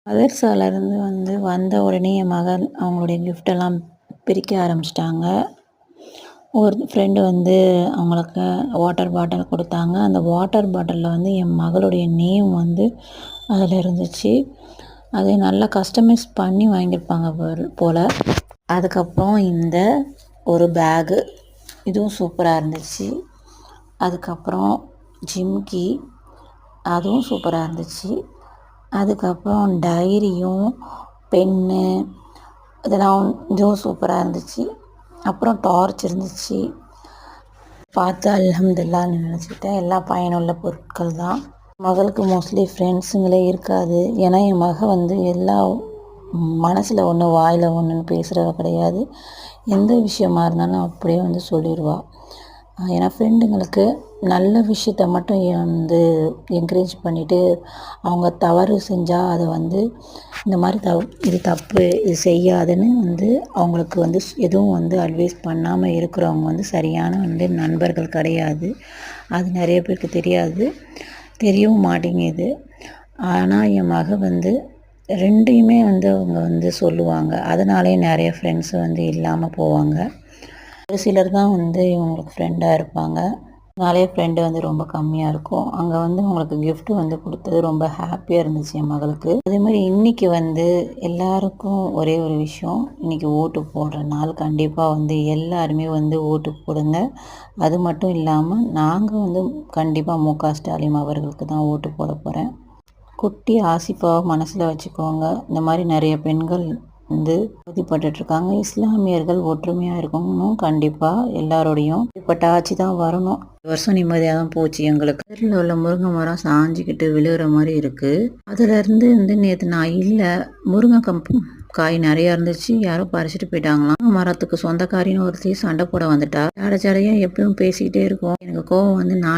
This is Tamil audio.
மதர்சாலேருந்து வந்த உடனே என் மகள் அவங்களுடைய கிஃப்டெல்லாம் பிரிக்க ஆரம்பிச்சிட்டாங்க. ஒரு ஃப்ரெண்டு அவங்களுக்கு வாட்டர் பாட்டில் கொடுத்தாங்க. அந்த வாட்டர் பாட்டிலில் என் மகளுடைய நேம் அதில் இருந்துச்சு. அதை நல்லா கஸ்டமைஸ் பண்ணி வாங்கியிருப்பாங்க போல். அதுக்கப்புறம் இந்த ஒரு பேகு, இதுவும் சூப்பராக இருந்துச்சு. அதுக்கப்புறம் ஜிம்கி, அதுவும் சூப்பராக இருந்துச்சு. அதுக்கப்புறம் டைரியும் பென்னு இதுவும் சூப்பராக இருந்துச்சு. அப்புறம் டார்ச் இருந்துச்சு. பார்த்து அல்ஹம்துலில்லாஹ்னு நினச்சிக்கிட்டேன். எல்லாம் பயனுள்ள பொருட்கள் தான். மகளுக்கு மோஸ்ட்லி ஃப்ரெண்ட்ஸுங்களே இருக்காது. ஏன்னா என் மகள் எல்லா மனசில் ஒன்று வாயில் ஒன்றுன்னு பேசுகிறவ கிடையாது. எந்த விஷயமா இருந்தாலும் அப்படியே சொல்லிடுவா. ஏன்னா ஃப்ரெண்டுங்களுக்கு நல்ல விஷயத்த மட்டும் என்கரேஜ் பண்ணிவிட்டு அவங்க தவறு செஞ்சால் அதை இந்த மாதிரி இது தப்பு, இது செய்யாதுன்னு அவங்களுக்கு எதுவும் அட்வைஸ் பண்ணாமல் இருக்கிறவங்க சரியான நண்பர்கள் கிடையாது. அது நிறைய பேருக்கு தெரியாது, தெரியவும் மாட்டேங்குது. ஆனால் என் மகள் ரெண்டையுமே அவங்க சொல்லுவாங்க. அதனாலே நிறைய ஃப்ரெண்ட்ஸு இல்லாமல் போவாங்க. ஒரு சிலர் தான் இவங்களுக்கு ஃப்ரெண்டாக இருப்பாங்க. நிறைய ஃப்ரெண்டு ரொம்ப கம்மியாக இருக்கும். அங்கே அவங்களுக்கு கிஃப்ட்டு கொடுத்தது ரொம்ப ஹாப்பியாக இருந்துச்சு என் மகளுக்கு. அதேமாதிரி இன்றைக்கி எல்லாருக்கும் ஒரே ஒரு விஷயம், இன்றைக்கி ஓட்டு போடுற நாள். கண்டிப்பாக எல்லாருமே ஓட்டு போடுங்க. அது மட்டும் இல்லாமல் நாங்கள் கண்டிப்பாக மு.க. ஸ்டாலின் அவர்களுக்கு தான் ஓட்டு போட போகிறேன். குட்டி ஆசிஃபாவை மனசில் வச்சுக்கோங்க. இந்த மாதிரி நிறைய பெண்கள் அவதிப்பட்டுருக்காங்க. இஸ்லாமியர்கள் ஒற்றுமையாக இருக்கணும். கண்டிப்பாக எல்லாரோடையும் இப்படிப்பட்ட ஆட்சி தான் வரணும். வருஷம் நிம்மதியாக தான் போச்சு எங்களுக்கு. அதில் உள்ள முருங்கை மரம் சாஞ்சிக்கிட்டு விழுகிற மாதிரி இருக்குது. அதுலேருந்து நேற்று நான் இல்லை, முருங்கை காய் நிறையா இருந்துச்சு. யாரோ பறிச்சுட்டு போயிட்டாங்களாம். மரத்துக்கு சொந்தக்காரின்னு ஒருத்தி சண்டை போட வந்துட்டா. ஜாடையாக எப்பயும் பேசிக்கிட்டே இருக்கும். எனக்கு கோவம் நான்